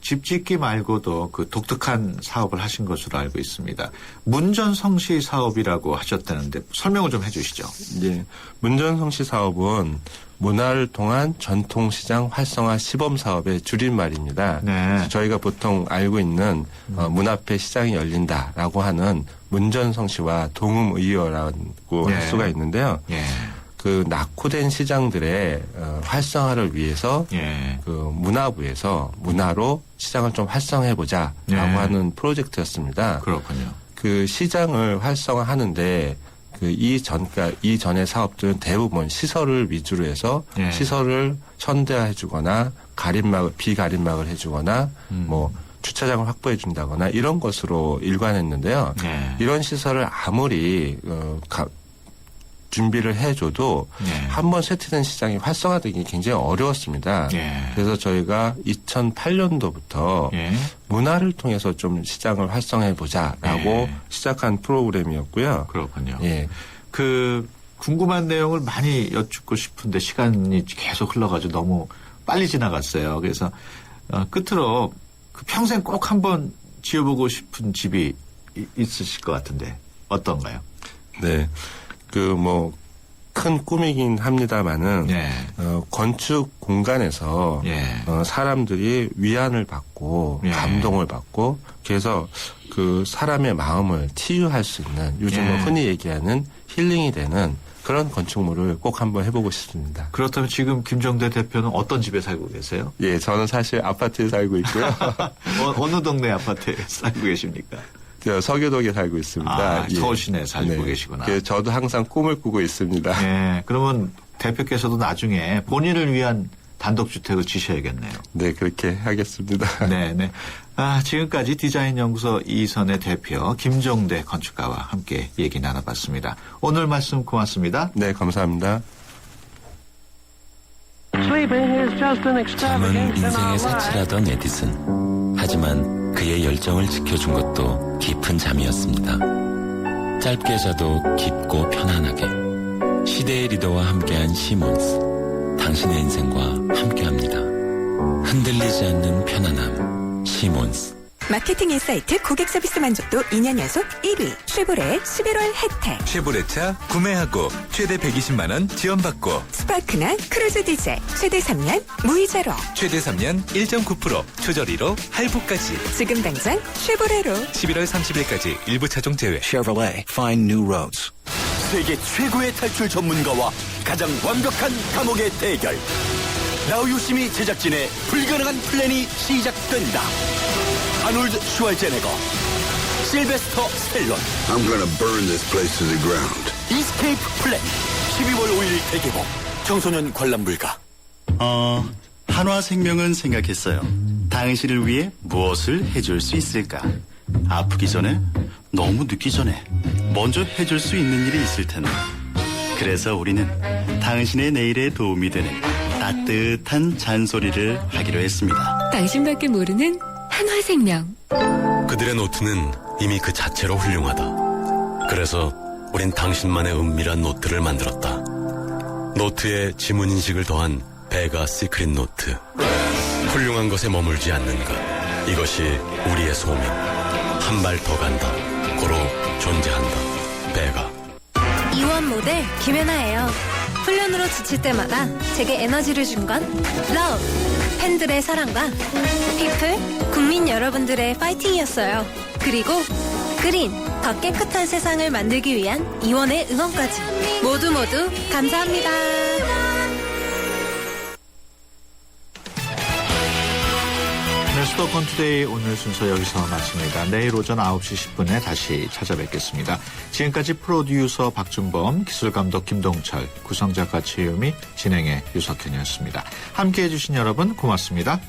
집 짓기 말고도 독특한 사업을 하신 것으로 알고 있습니다. 문전성시 사업이라고 하셨다는데 설명을 좀 해주시죠. 네, 문전성시 사업은 문화를 통한 전통시장 활성화 시범 사업의 줄임말입니다. 네. 저희가 보통 알고 있는 문 앞에 시장이 열린다라고 하는 문전성시와 동음의어라고 할 수가 있는데요. 낙후된 시장들의 활성화를 위해서 문화부에서 문화로 시장을 좀 활성화해보자라고 하는 프로젝트였습니다. 그렇군요. 시장을 활성화하는데 이전의 사업들은 대부분 시설을 위주로 해서 시설을 현대화해주거나 비가림막을 해주거나 뭐 주차장을 확보해준다거나 이런 것으로 일관했는데요. 이런 시설을 아무리 준비를 해줘도 한번 세트된 시장이 활성화되기 굉장히 어려웠습니다. 그래서 저희가 2008년도부터 문화를 통해서 좀 시장을 활성화해보자라고 시작한 프로그램이었고요. 그렇군요. 예. 궁금한 내용을 많이 여쭙고 싶은데 시간이 계속 흘러가지고 너무 빨리 지나갔어요. 그래서 끝으로 평생 꼭 한번 지어보고 싶은 집이 있으실 것 같은데 어떤가요? 네. 큰 꿈이긴 합니다만은 건축 공간에서 사람들이 위안을 받고 감동을 받고 그래서 사람의 마음을 치유할 수 있는 요즘 흔히 얘기하는 힐링이 되는 그런 건축물을 꼭 한번 해보고 싶습니다. 그렇다면 지금 김정대 대표는 어떤 집에 살고 계세요? 예, 저는 사실 아파트에 살고 있고요. 어느 동네 아파트에 살고 계십니까? 서교동에 살고 있습니다. 서울 시내에 살고 계시구나. 저도 항상 꿈을 꾸고 있습니다. 네, 그러면 대표께서도 나중에 본인을 위한 단독주택을 지셔야겠네요. 네, 그렇게 하겠습니다. 네. 지금까지 디자인연구소 이선의 대표 김정대 건축가와 함께 얘기 나눠봤습니다. 오늘 말씀 고맙습니다. 네, 감사합니다. 잠은 인생의 사치라던 에디슨. 하지만 그의 열정을 지켜준 것도 깊은 잠이었습니다. 짧게 자도 깊고 편안하게. 시대의 리더와 함께한 시몬스. 당신의 인생과 함께합니다. 흔들리지 않는 편안함. 시몬스. 마케팅 인사이트 고객 서비스 만족도 2년 연속 1위. 쉐보레 11월 혜택. 쉐보레차 구매하고 최대 120만 원 지원받고 스파크나 크루즈 디젤 최대 3년 무이자로. 최대 3년 1.9% 초저리로 할부까지. 지금 당장 쉐보레로. 11월 30일까지 일부 차종 제외. Chevrolet. Find new roads. 세계 최고의 탈출 전문가와 가장 완벽한 감옥의 대결. 라우 유시미 제작진의 불가능한 플랜이 시작된다. 아놀드 슈왈제네거, 실베스터 스텔론. I'm gonna burn this place to the ground. 이스케이프 플랜. 12월 5일 대개봉. 청소년 관람 불가. 한화생명은 생각했어요. 당신을 위해 무엇을 해줄 수 있을까? 아프기 전에, 너무 늦기 전에 먼저 해줄 수 있는 일이 있을 텐데. 그래서 우리는 당신의 내일에 도움이 되는 따뜻한 잔소리를 하기로 했습니다. 당신밖에 모르는 한화생명. 그들의 노트는 이미 그 자체로 훌륭하다. 그래서 우린 당신만의 은밀한 노트를 만들었다. 노트에 지문인식을 더한 배가 시크릿 노트. 훌륭한 것에 머물지 않는 것. 이것이 우리의 소명. 한 발 더 간다. 고로 존재한다. 배가. 이원 모델 김연아예요. 훈련으로 지칠 때마다 제게 에너지를 준 건 러브, 팬들의 사랑과 피플, 국민 여러분들의 파이팅이었어요. 그리고 그린, 더 깨끗한 세상을 만들기 위한 이원의 응원까지 모두 감사합니다. 네, 수도권 투데이 오늘 순서 여기서 마칩니다. 내일 오전 9시 10분에 다시 찾아뵙겠습니다. 지금까지 프로듀서 박준범, 기술감독 김동철, 구성작가 최유미, 진행의 유석현이었습니다. 함께해 주신 여러분 고맙습니다.